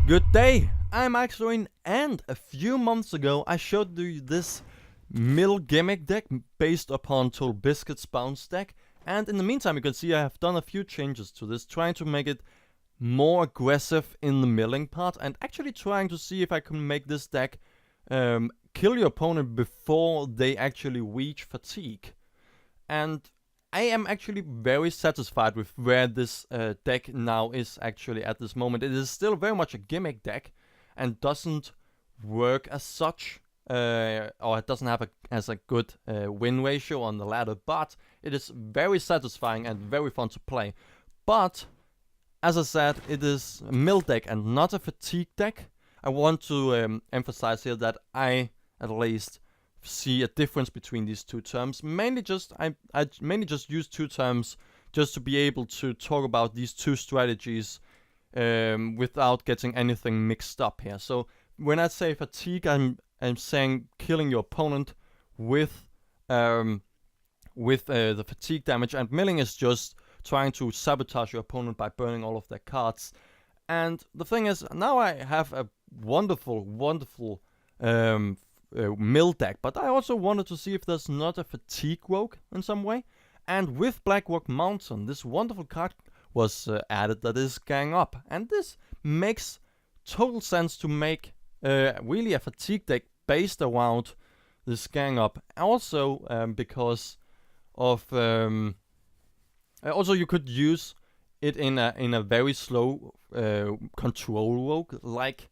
Good day, I'm Ikslorin, and a few months ago I showed you this middle gimmick deck based upon Total Biscuit's bounce deck, and in the meantime you can see I have done a few changes to this, trying to make it more aggressive in the milling part, and actually trying to see if I can make this deck kill your opponent before they actually reach fatigue. And I am actually very satisfied with where this deck now is actually at this moment. It is still very much a gimmick deck and doesn't work as such, or it doesn't have a good win ratio on the ladder, but it is very satisfying and very fun to play. But as I said, it is a mill deck and not a fatigue deck. I want to emphasize here that I, at least, see a difference between these two terms. Mainly just I mainly just use two terms just to be able to talk about these two strategies without getting anything mixed up here. So when I say fatigue, I'm saying killing your opponent with the fatigue damage, and milling is just trying to sabotage your opponent by burning all of their cards. And the thing is, now I have a wonderful mill deck, but I also wanted to see if there's not a fatigue rogue in some way. And with Blackrock Mountain, this wonderful card was added that is Gang Up, and this makes total sense to make really a fatigue deck based around this Gang Up. Also because of also you could use it in a very slow control rogue, like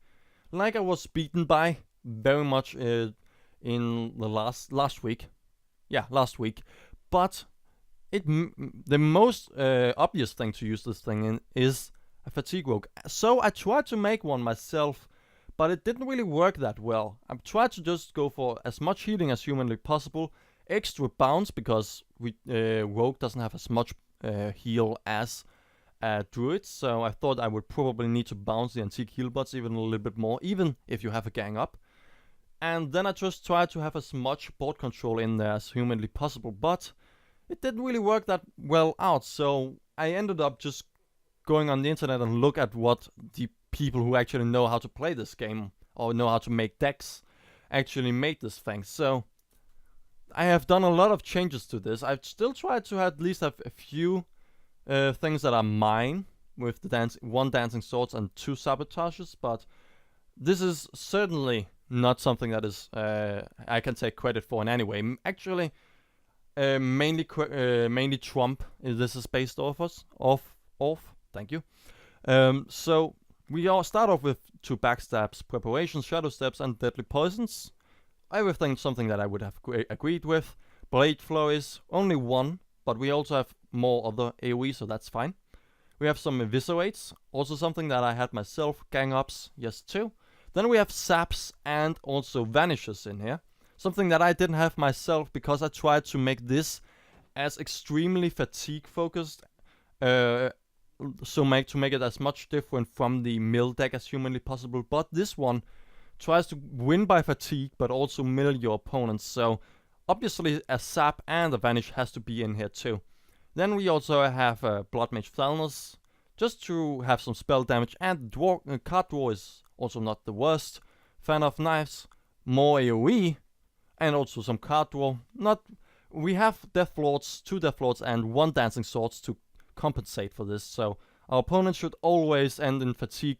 I was beaten by very much in the last week. Yeah, last week. But the most obvious thing to use this thing in is a fatigue rogue. So I tried to make one myself, but it didn't really work that well. I tried to just go for as much healing as humanly possible, extra bounce because rogue doesn't have as much heal as druid, so I thought I would probably need to bounce the antique heal bots even a little bit more, even if you have a Gang Up. And then I just tried to have as much board control in there as humanly possible, but it didn't really work that well out. So I ended up just going on the internet and look at what the people who actually know how to play this game or know how to make decks actually made this thing. So I have done a lot of changes to this. I've still tried to at least have a few things that are mine, with the one dancing swords and two sabotages, but this is certainly not something that is I can take credit for in any way. Actually, mainly Trump this is based off. Thank you. So we all start off with two backstabs, preparations, shadow steps, and deadly poisons. Everything something that I would have agreed with. Blade flurries, only one, but we also have more other AoE, so that's fine. We have some eviscerates, also something that I had myself. Gang Ups, yes, too. Then we have saps and also vanishes in here. Something that I didn't have myself because I tried to make this as extremely fatigue focused. To make it as much different from the mill deck as humanly possible. But this one tries to win by fatigue but also mill your opponents. So obviously a sap and a vanish has to be in here too. Then we also have Blood Mage Thalnos, just to have some spell damage, and card draw is also not the worst. Fan of Knives, more AoE, and also some card draw. We have Death Lords, two Death Lords, and one Dancing Swords to compensate for this. So our opponent should always end in fatigue,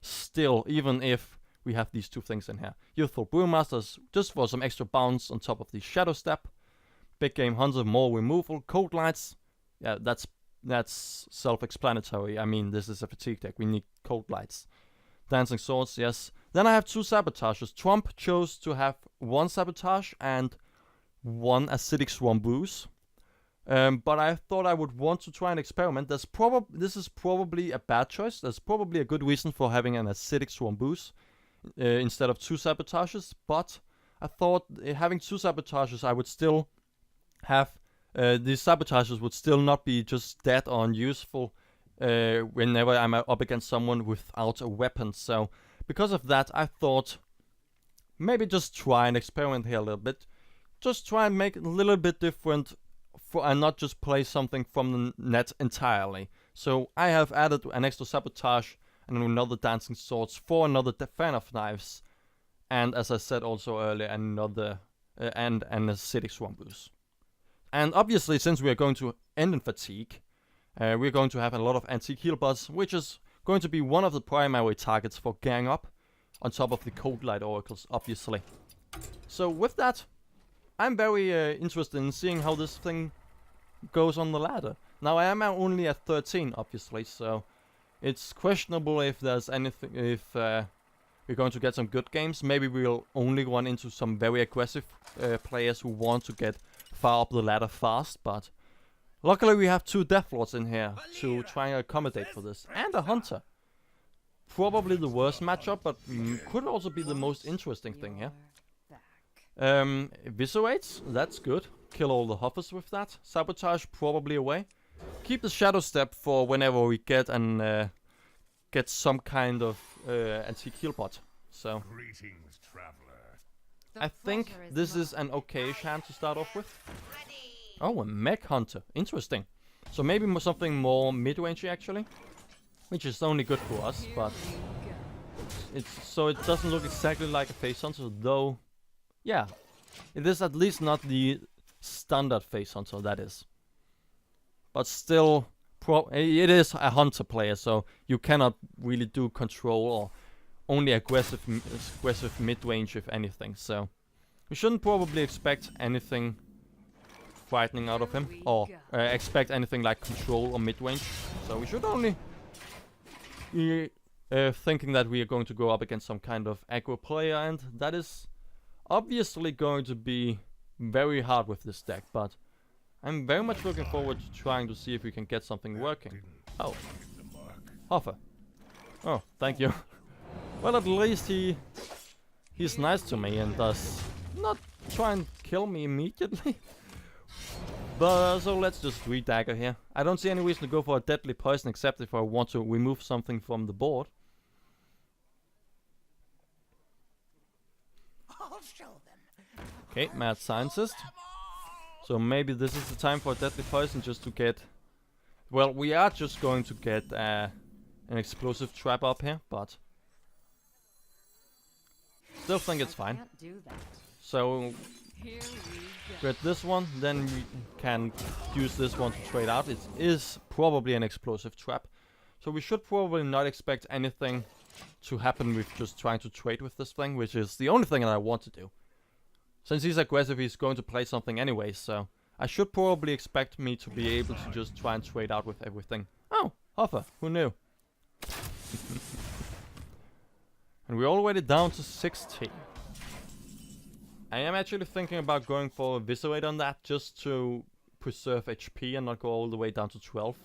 still, even if we have these two things in here. Youthful Brewmasters, just for some extra bounce on top of the Shadow Step. Big Game Hunter, more removal. Cold Lights, yeah, that's self-explanatory. I mean, this is a fatigue deck. We need Cold Lights. Dancing Swords, yes. Then I have two sabotages. Trump chose to have one sabotage and one acidic swarm brews. But I thought I would want to try and experiment. This is probably a bad choice. There's probably a good reason for having an acidic swarm brews instead of two sabotages. But I thought having two sabotages, I would still have these sabotages would still not be just dead or unuseful whenever I'm up against someone without a weapon. So because of that, I thought maybe just try and experiment here a little bit. Just try and make it a little bit different and not just play something from the net entirely. So I have added an extra sabotage and another dancing swords for another fan of knives, and as I said also earlier, another and an acidic swamp ooze. And obviously, since we are going to end in fatigue, we're going to have a lot of antique heal bots, which is going to be one of the primary targets for gang up, on top of the cold light oracles, obviously. So with that, I'm very interested in seeing how this thing goes on the ladder. Now I am only at 13, obviously, so it's questionable if there's anything, if we're going to get some good games. Maybe we'll only run into some very aggressive players who want to get far up the ladder fast, but luckily we have 2 Deathlords in here to try and accommodate for this, and a Hunter. Probably the worst matchup, but could also be the most interesting thing here. Eviscerates, that's good. Kill all the Hoffers with that. Sabotage, probably away. Keep the Shadow Step for whenever we get and get some kind of antique heal bot. So Greetings, traveler. I think this is an okay-ish hand to start off with. Oh, a Mech Hunter, interesting. So maybe something more mid-rangey actually, which is only good for us, but it doesn't look exactly like a Face Hunter, though. Yeah, it is at least not the standard Face Hunter, that is. But still, it is a Hunter player, so you cannot really do control or only aggressive mid-range if anything. So we shouldn't probably expect anything frightening out of him, or expect anything like control or mid-range. So we should only be thinking that we are going to go up against some kind of aggro player, and that is obviously going to be very hard with this deck, but I'm very much looking forward to trying to see if we can get something working. Oh, Hoffer. Oh, thank you. Well, at least he's nice to me and does not try and kill me immediately. But so let's just re-dagger here. I don't see any reason to go for a deadly poison except if I want to remove something from the board. I'll show them. Okay, Mad Scientist. So maybe this is the time for a deadly poison just to get... Well, we are just going to get an explosive trap up here, but... Still think it's fine. So... Get this one, then we can use this one to trade out. It is probably an explosive trap. So we should probably not expect anything to happen with just trying to trade with this thing, which is the only thing that I want to do. Since he's aggressive, he's going to play something anyway, so I should probably expect me to be able to just try and trade out with everything. Oh, Hoffer, who knew? And we're already down to 16. I am actually thinking about going for a Eviscerate on that, just to preserve HP and not go all the way down to 12.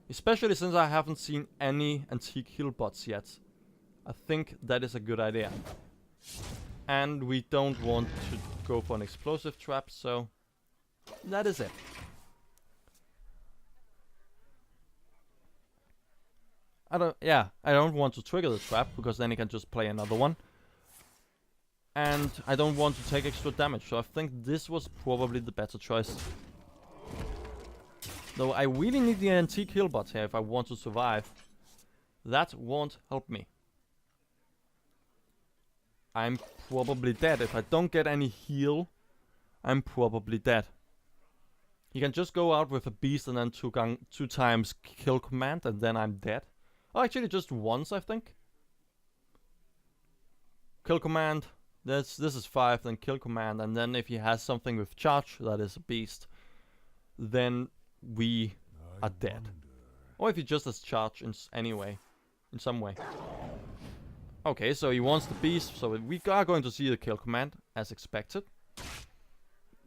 Especially since I haven't seen any antique heal bots yet. I think that is a good idea. And we don't want to go for an explosive trap, so that is it. I don't want to trigger the trap, because then he can just play another one. And I don't want to take extra damage, so I think this was probably the better choice. Though I really need the antique heal bot here if I want to survive. That won't help me. I'm probably dead. If I don't get any heal, I'm probably dead. He can just go out with a beast and then two times kill command, and then I'm dead. Oh, actually just once, I think. Kill command. This is 5, then kill command, and then if he has something with charge, that is a beast, then we are dead. Or if he just has charge in some way. Okay, so he wants the beast, so we are going to see the kill command, as expected.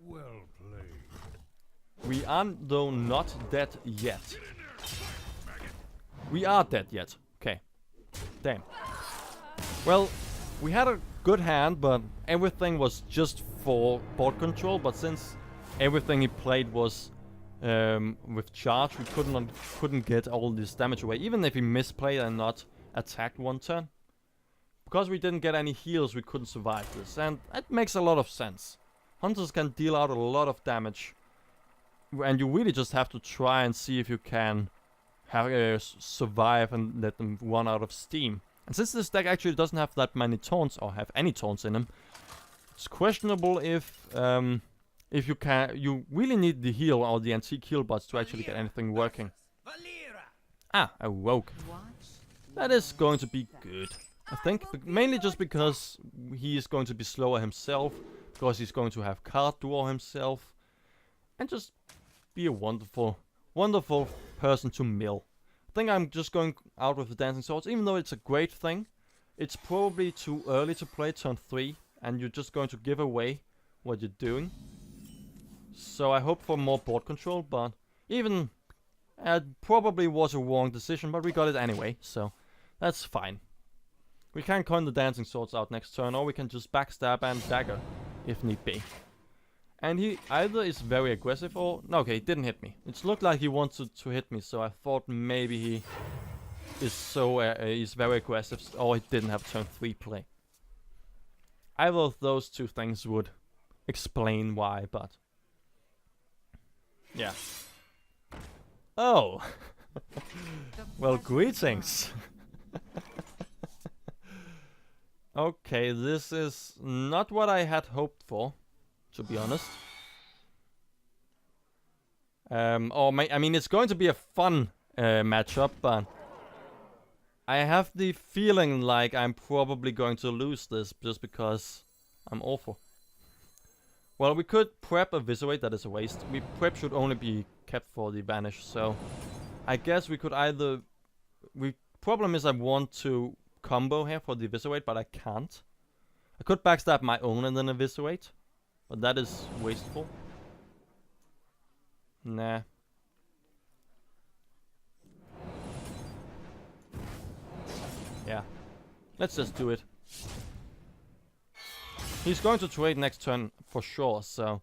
Well played. We are, though, not dead yet. We are dead yet. Okay. Damn. Well, we had a good hand, but everything was just for board control. But since everything he played was with charge, we couldn't get all this damage away. Even if he misplayed and not attacked one turn. Because we didn't get any heals, we couldn't survive this. And it makes a lot of sense. Hunters can deal out a lot of damage. And you really just have to try and see if you can survive and let them run out of steam. And since this deck actually doesn't have that many taunts or have any taunts in them, it's questionable if you really need the heal or the antique heal bots to actually get anything working. Ah, a rogue. That is going to be good. I think, mainly just because he is going to be slower himself, because he's going to have card draw himself, and just be a wonderful, wonderful person to mill. I think I'm just going out with the Dancing Swords, even though it's a great thing. It's probably too early to play turn 3, and you're just going to give away what you're doing. So I hope for more board control, but even it probably was a wrong decision, but we got it anyway, so that's fine. We can coin the Dancing Swords out next turn, or we can just backstab and dagger, if need be. And he either is very aggressive or... No, okay, he didn't hit me. It looked like he wanted to hit me, so I thought maybe he is very aggressive, or he didn't have turn 3 play. Either of those two things would explain why, but... Yeah. Oh! Well, greetings! Okay, this is not what I had hoped for, to be honest. I mean, it's going to be a fun matchup, but I have the feeling like I'm probably going to lose this just because I'm awful. Well, we could prep a Viscerate, that is a waste. Prep should only be kept for the Vanish, so I guess we could either... Problem is I want to combo here for the Eviscerate, but I can't. I could backstab my own and then Eviscerate, but that is wasteful. Nah. Yeah. Let's just do it. He's going to trade next turn for sure, so...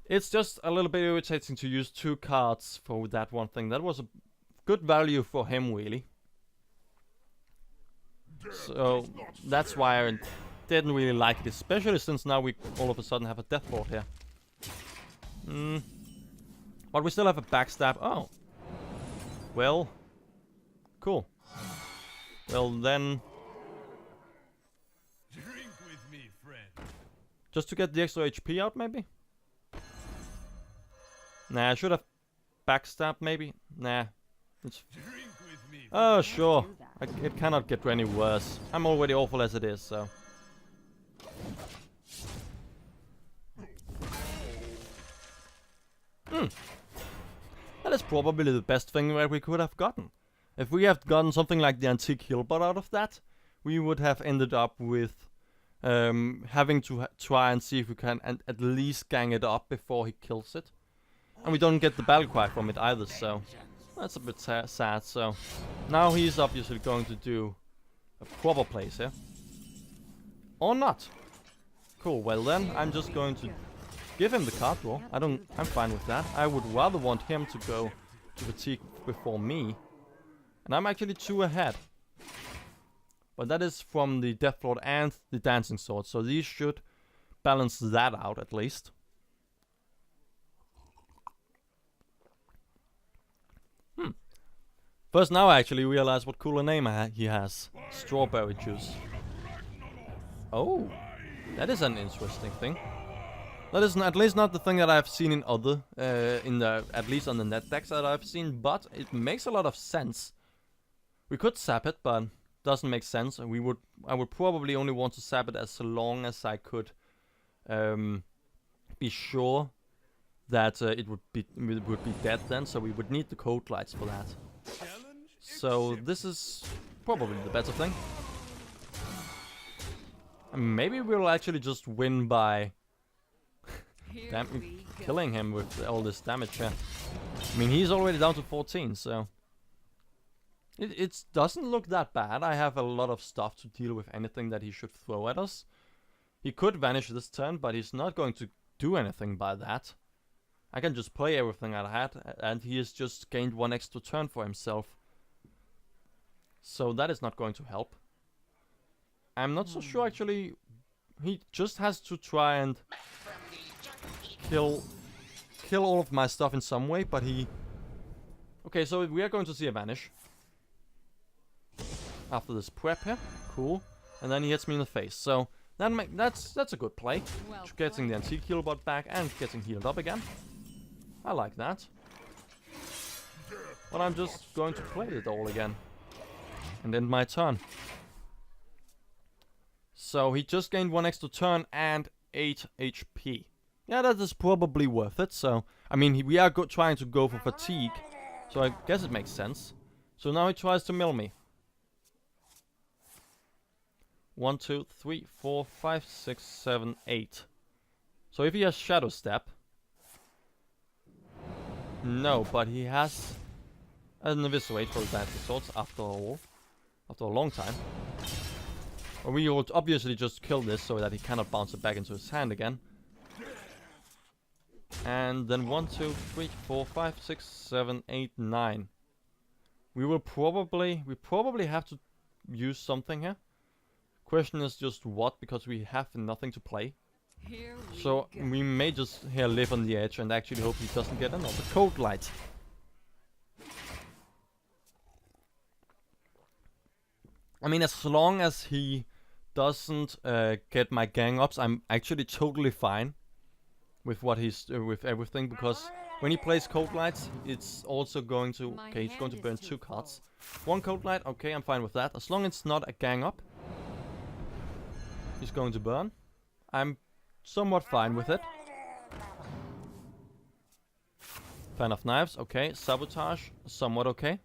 It's just a little bit irritating to use 2 cards for that one thing. That was a good value for him, really. So, that's why I didn't really like it, especially since now we all of a sudden have a Death Lord here. But we still have a backstab. Oh. Well. Cool. Well then... Drink with me, friend. Just to get the extra HP out, maybe? Nah, I should have backstabbed, maybe? Nah. It's... Oh, sure. It cannot get any worse. I'm already awful as it is, so... That is probably the best thing that we could have gotten. If we had gotten something like the Antique Healbot out of that, we would have ended up with having to try and see if we can at least gang it up before he kills it. And we don't get the battle cry from it either, so that's a bit sad. So now he's obviously going to do a proper plays here. Or not. Cool, well then I'm just going to give him the card draw. I'm fine with that. I would rather want him to go to fatigue before me. And I'm actually 2 ahead. But that is from the Death Lord and the Dancing Sword, so these should balance that out at least. First now I actually realize what cooler name he has. Strawberry Juice. Oh, that is an interesting thing. That is at least not the thing that I've seen in other, at least on the net decks that I've seen, but it makes a lot of sense. We could sap it, but doesn't make sense. I would probably only want to sap it as long as I could be sure that it would be dead then, so we would need the code lights for that. So this is probably the better thing. And maybe we'll actually just win by killing him with all this damage here. I mean, he's already down to 14, so... It doesn't look that bad. I have a lot of stuff to deal with anything that he should throw at us. He could vanish this turn, but he's not going to do anything by that. I can just play everything I had, and he has just gained 1 extra turn for himself. So that is not going to help. I'm not so sure actually. He just has to try and kill all of my stuff in some way, but he Okay, so we are going to see a vanish. After this prep here. Cool. And then he hits me in the face. So that's a good play. Well Getting the played. antique heal bot back and getting healed up again. I like that. But I'm just going to play it all again. And end my turn. So he just gained 1 extra turn and 8 HP. Yeah, that is probably worth it. So, I mean, we are trying to go for fatigue. So I guess it makes sense. So now he tries to mill me. 1, 2, 3, 4, 5, 6, 7, 8. So if he has Shadow Step... No, but he has an Eviscerate for that results after all. After a long time. Or we would obviously just kill this so that he cannot bounce it back into his hand again. And then 1, 2, 3, 4, 5, 6, 7, 8, 9. We probably have to use something here. Question is just what, because we have nothing to play. Here we So go. we may just here live on the edge and actually hope he doesn't get another cold light. I mean, as long as he doesn't get my gang ups, I'm actually totally fine with what he's with everything, because when he plays cold lights, it's also going to okay, he's going to burn 2 cards. 1 cold light, okay, I'm fine with that. As long as it's not a gang up, he's going to burn. I'm somewhat fine with it. Fan of Knives, okay. Sabotage, somewhat okay.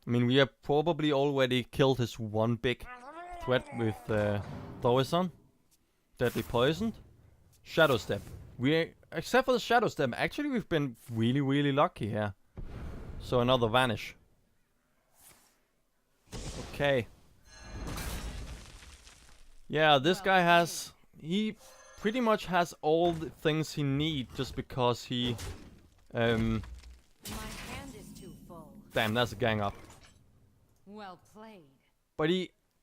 I mean, we have probably already killed his one big threat with Thorizon. Deadly Poisoned. Shadow Step. Except for the Shadow Step, actually we've been really, really lucky here. So another Vanish. Okay. Yeah, this guy has... He pretty much has all the things he needs just because he... My hand is too full. Damn, that's a gang up. Well played. But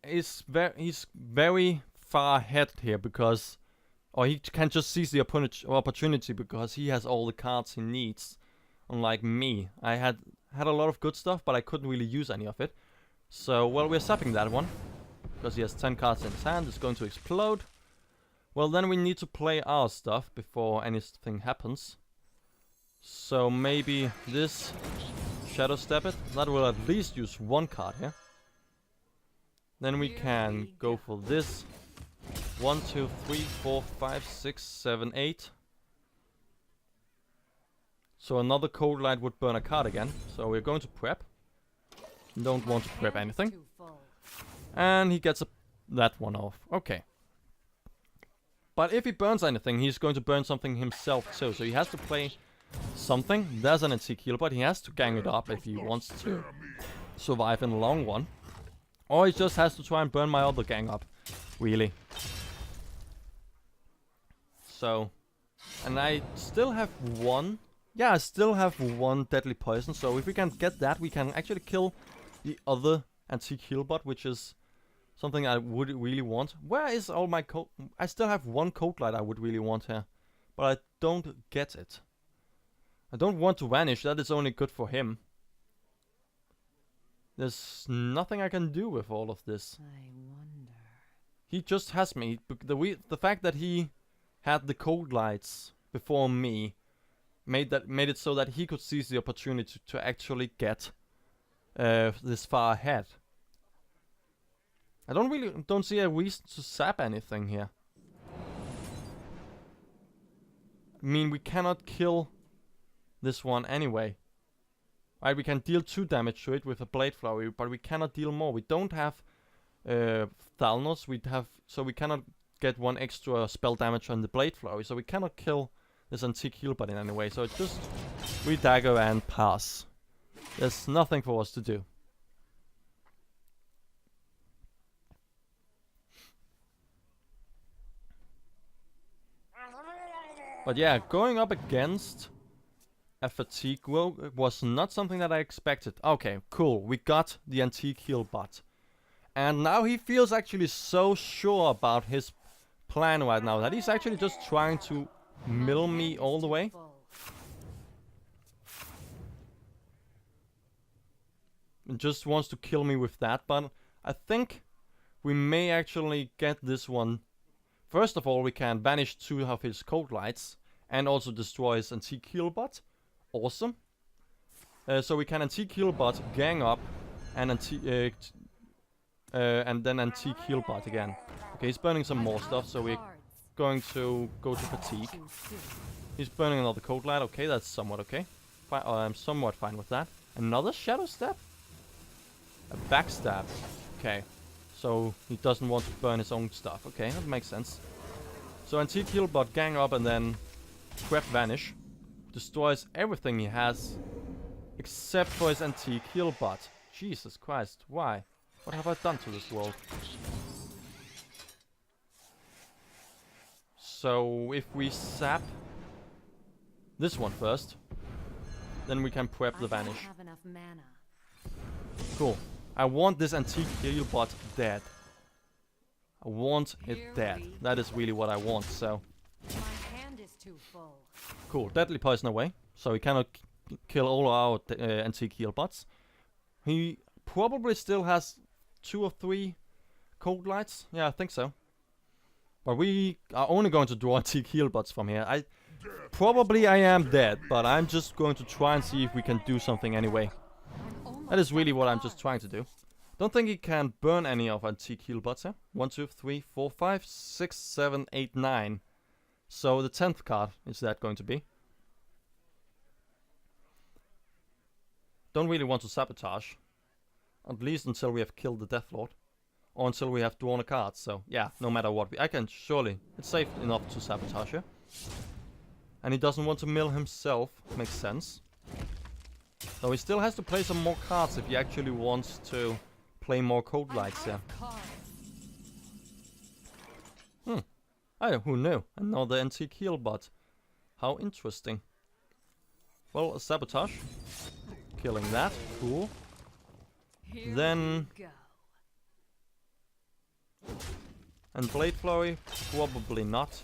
he's very far ahead here because... Or he can just seize the opportunity because he has all the cards he needs. Unlike me. I had a lot of good stuff, but I couldn't really use any of it. So, well, we're sapping that one. Because he has 10 cards in his hand, it's going to explode. Well, then we need to play our stuff before anything happens. So maybe this Shadow Step it. That will at least use 1 card here. Then we can go for this. 1, 2, 3, 4, 5, 6, 7, 8. So another Cold Light would burn a card again. So we're going to prep. Don't want to prep anything. And he gets that one off. Okay. But if he burns anything, he's going to burn something himself too. So he has to play something. There's an antique heal, but he has to gang it up if he wants to survive in the long run. Or he just has to try and burn my other gang up. Really. So, and I still have 1. Yeah, I still have 1 Deadly Poison. So if we can get that, we can actually kill the other antique heal bot, which is something I would really want. Where is all my cold... I still have 1 cold light I would really want here. But I don't get it. I don't want to vanish. That is only good for him. There's nothing I can do with all of this. I wonder. He just has me. The fact that he had the cold lights before me made it so that he could seize the opportunity to actually get this far ahead. I don't see a reason to sap anything here. I mean, we cannot kill this one anyway. Right, we can deal 2 damage to it with a Blade Flurry, but we cannot deal more. We don't have Thalnos, so we cannot get 1 extra spell damage on the Blade Flurry, so we cannot kill this antique heal bot in any way. So it's just we dagger and pass. There's nothing for us to do. But yeah, going up against a fatigue rogue was not something that I expected. Okay, cool. We got the antique heal bot. And now he feels actually so sure about his plan right now that he's actually just trying to mill me all the way. and just wants to kill me with that, but I think we may actually get this one. First of all, we can banish 2 of his cold lights and also destroy his antique heal bot. Awesome. So we can antique heal bot, gang up, and then antique heal bot again. Okay, he's burning some more stuff, so we're going to go to fatigue. He's burning another cold light. Okay, that's somewhat okay. I'm somewhat fine with that. Another shadow step? A backstab. Okay. So he doesn't want to burn his own stuff. Okay, that makes sense. So antique heal bot, gang up, and then prep vanish. Destroys everything he has except for his antique heal bot. Jesus Christ, why? What have I done to this world? So if we sap this one first, then we can prep the vanish. Have enough mana. Cool. I want this antique heal bot dead. I want it Here dead. we That is really what I want, so. My hand is too full. Cool. Deadly poison away. So he cannot kill all our antique heal bots. He probably still has 2 or 3 cold lights. Yeah, I think so. But we are only going to draw antique heal bots from here. I am dead, but I'm just going to try and see if we can do something anyway. That is really what I'm just trying to do. Don't think he can burn any of antique heal bots here. 1, 2, 3, 4, 5, 6, 7, 8, 9. So the 10th card is that going to be. Don't really want to sabotage. At least until we have killed the Death Lord. Or until we have drawn a card. So yeah, no matter what. I can surely. It's safe enough to sabotage here. And he doesn't want to mill himself. Makes sense. So he still has to play some more cards if he actually wants to play more cold lights here. Who knew? Another antique heal bot. How interesting. Well, a sabotage. Killing that. Cool. Then... And Blade Flurry? Probably not.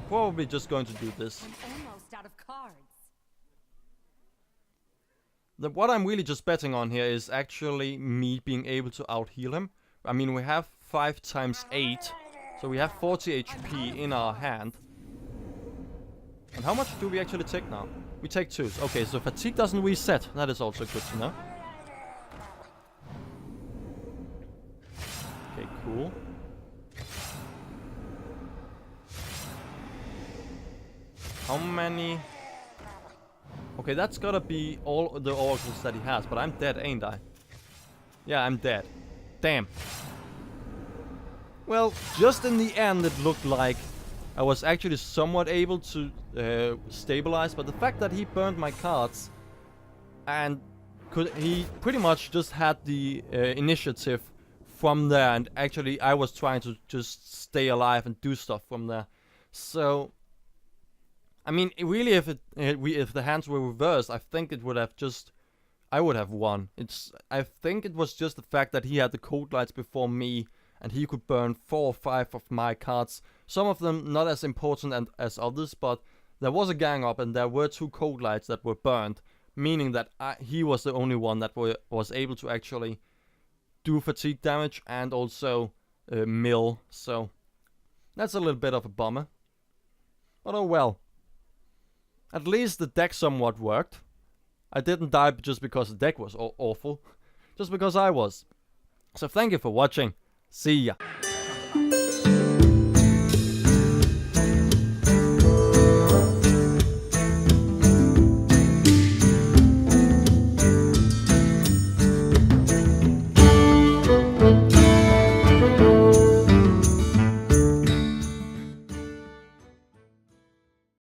Probably just going to do this. I'm almost out of cards. What I'm really just betting on here is actually me being able to out-heal him. I mean, we have 5 times 8, so we have 40 HP in our hand. And how much do we actually take now? We take 2. Okay, so fatigue doesn't reset. That is also good to know. Okay, cool. How many... Okay, that's gotta be all the oracles that he has, but I'm dead, ain't I? Yeah, I'm dead. Damn. Well, just in the end it looked like I was actually somewhat able to stabilize, but the fact that he burned my cards and he pretty much just had the initiative from there, and actually I was trying to just stay alive and do stuff from there. So... I mean, really, if the hands were reversed, I think it would have just... I would have won. I think it was just the fact that he had the cold lights before me, and he could burn 4 or 5 of my cards. Some of them not as important as others, but there was a gang up, and there were 2 cold lights that were burned, meaning that he was the only one that was able to actually do fatigue damage and also mill. So that's a little bit of a bummer. But oh well. At least the deck somewhat worked. I didn't die just because the deck was awful. Just because I was. So thank you for watching. See ya.